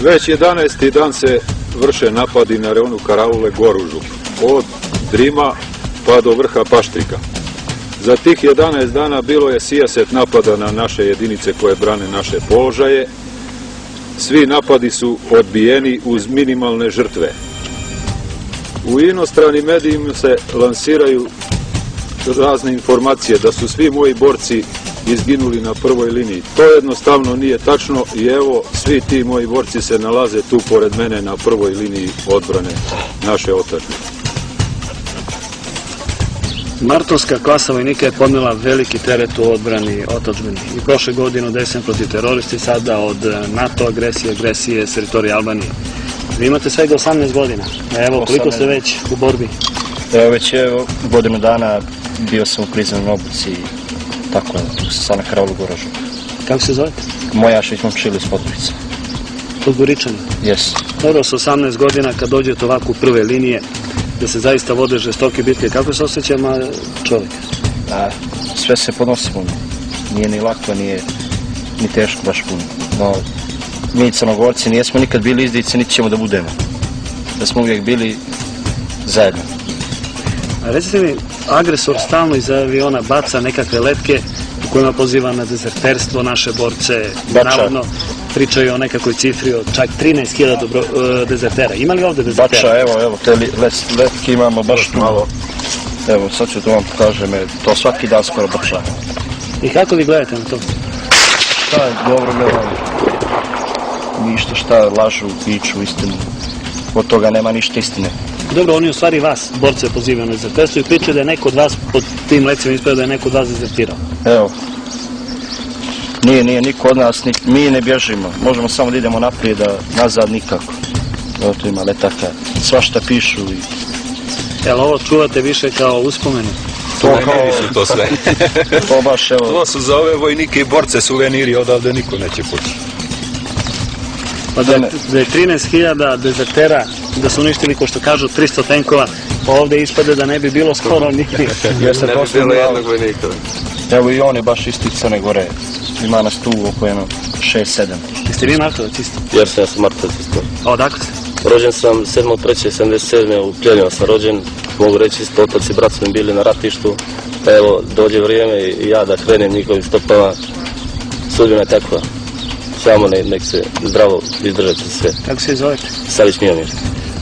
Već 11. dan se vrše napadi na reonu Karaule Goružu, od Drima pa do vrha Paštrika. Za tih 11 dana bilo je sijaset napada na naše jedinice koje brane naše položaje. Svi napadi su odbijeni uz minimalne žrtve. U inostranim medijima se lansiraju razne informacije da su svi moji borci izginuli na prvoj liniji. To jednostavno nije tačno i evo, svi ti moji borci se nalaze tu pored mene na prvoj liniji odbrane naše otadžbine. Martovska klasa vojnika je podnela veliki teret u odbrani otadžbine. I prošle godine desen protiv teroristi, sada od NATO agresije s teritorije Albanije. Vi imate svega 18 godina. Evo, koliko ste već u borbi? Evo, već je godinu dana bio sam u prizemnoj obuci, tako je, sad na Karaulu Goružu. Kako se zovete? Mojašić Momčilo iz Podgorice. Podgoričani? Jes. Dobro, sa 18 godina kad dođete ovako u prve linije, da se zaista vode žestoke bitke, kako se osjeća čovjek? Sve se podnosimo. Nije ni lako, nije ni teško baš puno. No, mi Crnogorci nijesmo nikad bili izdici, niti ćemo da budemo. Da smo uvijek bili zajedno. A recite mi, agresor stalno iz aviona baca nekakve letke u kojima poziva na dezerterstvo naše borce. Navodno pričaju o nekakvoj cifri od čak 13.000 dezertera. Ima li ovdje dezertera? Bača, evo, te letke imamo baš malo. Evo, sad ću to vam pokažem, to svaki dan skoro bača. I kako vi gledate na to? Šta je, dobro gledam. Ništa šta lažu, piču, istinu. Od toga nema ništa istine. Dobro, oni u stvari vas, borce, pozivaju na dezerterstvo i pričaju da je neko od vas pod tim lecima ispred da je neko od vas dezertirao. Evo. Nije niko od nas, mi ne bježimo. Možemo samo da idemo naprijed, a nazad nikako. Evo tu ima letaka, svašta pišu. Jel ovo čuvate više kao uspomenu? Suveniri su to sve. To baš, evo. To su za ove vojnike i borce suveniri, odavde niko neće poći. Pa da je 13.000 dezertera, da su uništili, ko što kažu, 300 tenkova, pa ovdje ispade da ne bi bilo skoro ni. Ne bi bilo jednog vojnika. Evo i on je baš isti Crne Gore. Ima nas tu oko 6-7. Jeste vi Martovac isto? Ja sam Martovac isto. A odakle ste? Rođen sam 7.3.77. u Pljenima sam rođen. Mogu reći isto, otac i brat su mi bili na ratištu. Pa evo, dođe vrijeme i ja da krenem njihovim stopama. Sudbina je takva. Samo nek se zdravo izdržati sve. Kako se zovete? Savić Mijomir.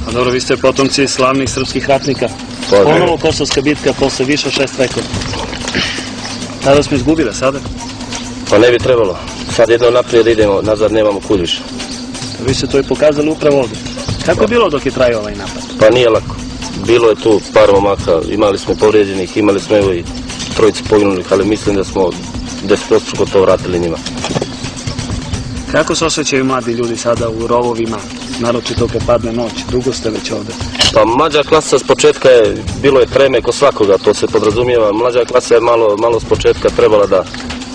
A dobro, vi ste potomci slavnih srpskih ratnika. Ponovo Kosovska bitka posle više 6 vekova. Tada smo izgubili, sada? Pa ne bi trebalo. Sad jedno naprijed idemo, nazad nemamo kud više. Vi ste to i pokazali upravo ovdje. Kako je bilo dok je trajao ovaj napad? Pa nije lako. Bilo je tu par momaka, imali smo povrijeđenih, imali smo evo i trojicu poginulih, ali mislim da smo 10% to vratili njima. Kako se osjećaju mladi ljudi sada u rovovima, naročito kad padne noć? Dugo ste već ovdje? Pa mlađa klasa s početka je, bilo je treme ko svakoga, to se podrazumijeva. Mlađa klasa je malo s početka trebala da,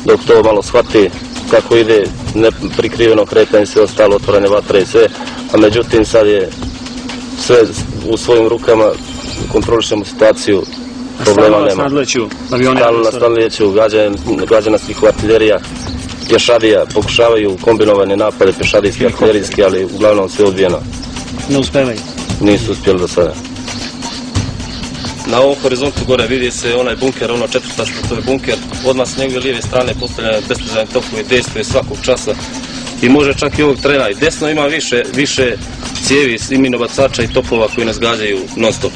dok to malo shvati kako ide neprikriveno kretanje, sve ostalo, otvorene vatre i sve. A međutim sad je sve u svojim rukama, kontrolišemo situaciju, problema nema. Stalno nas nadleću avioni? Stalno nas nadleću, gađa nas njihova artiljerija. Pješadija, pokušavaju kombinovane napade, pješadijski, artilerijski, ali uglavnom sve odbijeno. Ne uspevaju? Nisu uspjeli do sada. Na ovom horizontu gore vidi se onaj bunker, ono 4. to je bunker. Odmah s njegove lijeve strane postavljaju besprižani topovi, dejstvuje svakog časa i može čak i ovog trena. I desno ima više cijevi i minobacača i topova koji nas gađaju non stop.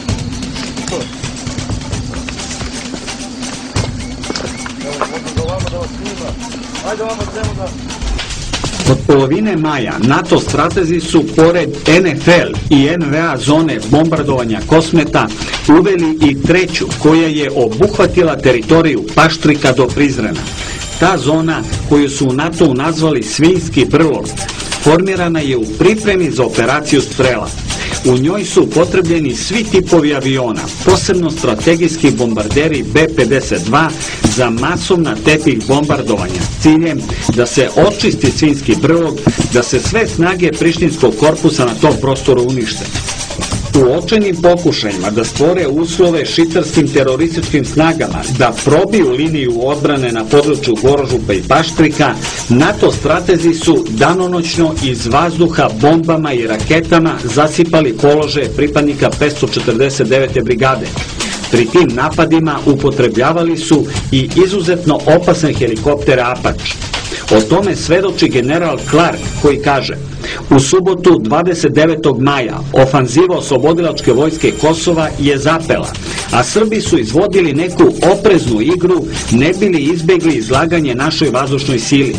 Od polovine maja NATO stratezi su pored NFL i NVA zone bombardovanja Kosmeta uveli i treću koja je obuhvatila teritoriju Paštrika do Prizrena. Ta zona, koju su u NATO nazvali Svinjski brlog, formirana je u pripremi za operaciju Strela. U njoj su upotrebljeni svi tipovi aviona, posebno strategijski bombarderi B-52 za masovna tepih bombardovanja s ciljem da se očisti Svinjski brlog, da se sve snage prištinskog korpusa na tom prostoru unište. U očajnim pokušajima da stvore uslove šiptarskim terorističkim snagama da probiju liniju odbrane na području Gorožupa i Paštrika, NATO stratezi su danonoćno iz vazduha bombama i raketama zasipali položaje pripadnika 549. brigade. Pri tim napadima upotrebljavali su i izuzetno opasne helikoptere Apache. O tome svedoči general Clark koji kaže: u subotu 29. maja ofanziva oslobodilačke vojske Kosova je zapela, a Srbi su izvodili neku opreznu igru ne bili izbegli izlaganje našoj vazdušnoj sili.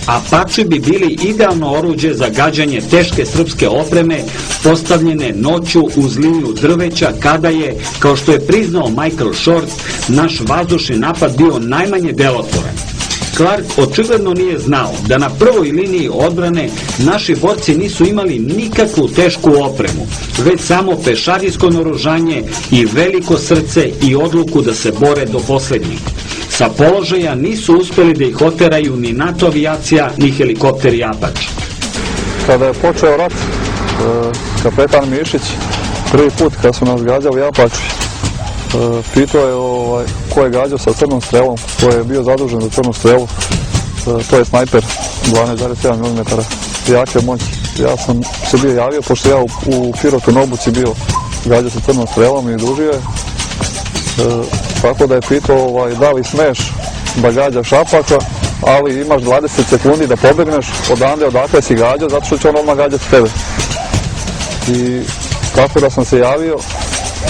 Apache bi bili idealno oruđe za gađanje teške srpske opreme postavljene noću uz liniju drveća kada je, kao što je priznao Michael Short, naš vazdušni napad bio najmanje delotvoran. Clark očigledno nije znao da na prvoj liniji odbrane naši borci nisu imali nikakvu tešku opremu, već samo pešadijsko naoružanje i veliko srce i odluku da se bore do poslednjih. Sa položaja nisu uspeli da ih oteraju ni NATO avijacija, ni helikopteri Apache. Kada je počeo rat, kapetan Mišić, prvi put kad su nas gađali Apache, pitao je ko je gađao sa crnom strelom, ko je bio zadužen za crnu strelu. To je snajper 12,7 mm jake moći. Ja sam se bio javio, pošto ja u Pirotu na obuci bio gađao sa crnom strelom i dužio je. Tako da je pitao da li smeš da gađaš Apache, ali imaš 20 sekundi da pobegneš odakle si gađao, zato što će on odmah gađati tebe. I tako da sam se javio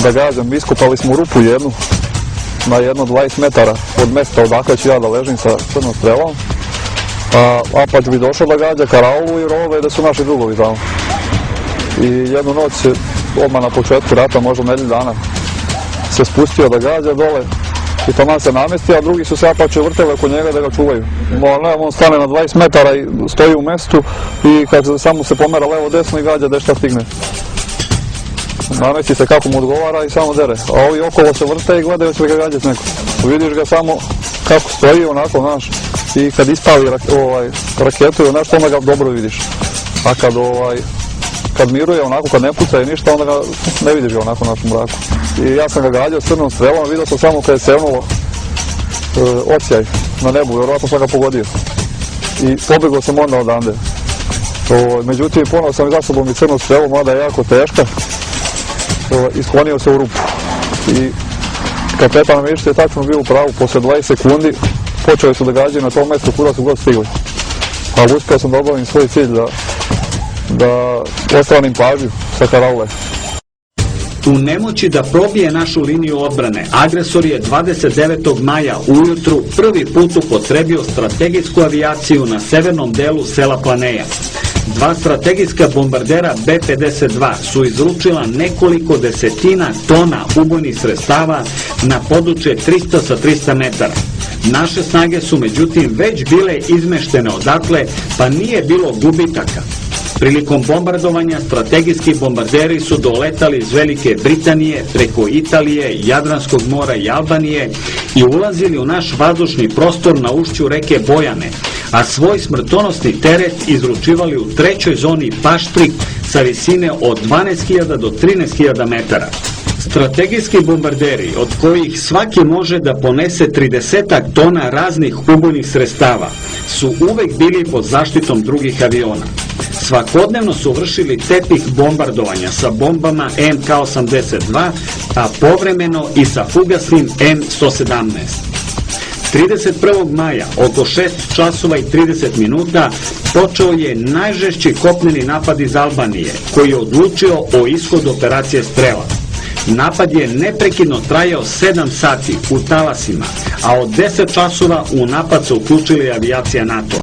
da gađam, iskopali smo rupu jednu, na jedno 20 metara od mesta odakle ću ja da ležim sa crnom strelom, a Apache bi došao da gađa karaulu i rove da su naši drugovi tamo. I jednu noć se, odmah na početku rata, možda nedelju dana, se spustio da gađa dole i taman se namesti, a drugi su se Apache vrteli oko njega da ga čuvaju. On stane na 20 metara i stoji u mestu i kad samo se pomera levo desno i gađa gde šta stigne. Namesti se kako mu odgovara i samo dere, a ovi okolo se vrte i gledaju će ga gađati neko. Vidiš ga samo kako stoji onako, znaš, i kad ispali raketu i znaš, onda ga dobro vidiš. A kad miruje onako, kad ne puca i ništa, onda ga ne vidiš ga onako u našem mraku. I ja sam ga gađao s crnom strelom, vidio sam samo kad je sevnulo odsjaj na nebu, vjerovatno sam ga pogodio. I pobegao sam onda odande. Međutim, ponovo sam za sobom i crnu strelu, mada je jako teška. I sklonio se u rupu. I kapetan Mišić je tačno bio u pravu, posle 20 sekundi počeli su da gađaju na tom mestu kuda su god stigli. Ali uspio sam da obavim svoj cilj da ostranim pažnju sa karaule. U nemoći da probije našu liniju odbrane, agresor je 29. maja ujutru prvi put upotrebio strategijsku avijaciju na severnom delu sela Planeja. Dva strategijska bombardera B-52 su izručila nekoliko desetina tona ubojnih sredstava na područje 300 sa 300 metara. Naše snage su međutim već bile izmeštene odatle, pa nije bilo gubitaka. Prilikom bombardovanja strategijski bombarderi su doletali iz Velike Britanije preko Italije, Jadranskog mora i Albanije i ulazili u naš vazdušni prostor na ušću reke Bojane, a svoj smrtonosni teret izručivali u trećoj zoni Paštrik sa visine od 12.000 do 13.000 metara. Strategijski bombarderi, od kojih svaki može da ponese 30 tona raznih ubojnih sredstava, su uvek bili pod zaštitom drugih aviona. Svakodnevno su vršili tepih bombardovanja sa bombama MK-82, a povremeno i sa fugasnim M117. 31. maja, oko 6 časova i 30 minuta, počeo je najžešći kopneni napad iz Albanije, koji je odlučio o ishodu operacije Strela. Napad je neprekidno trajao 7 sati u talasima, a od 10 časova u napad se uključila avijacija NATO.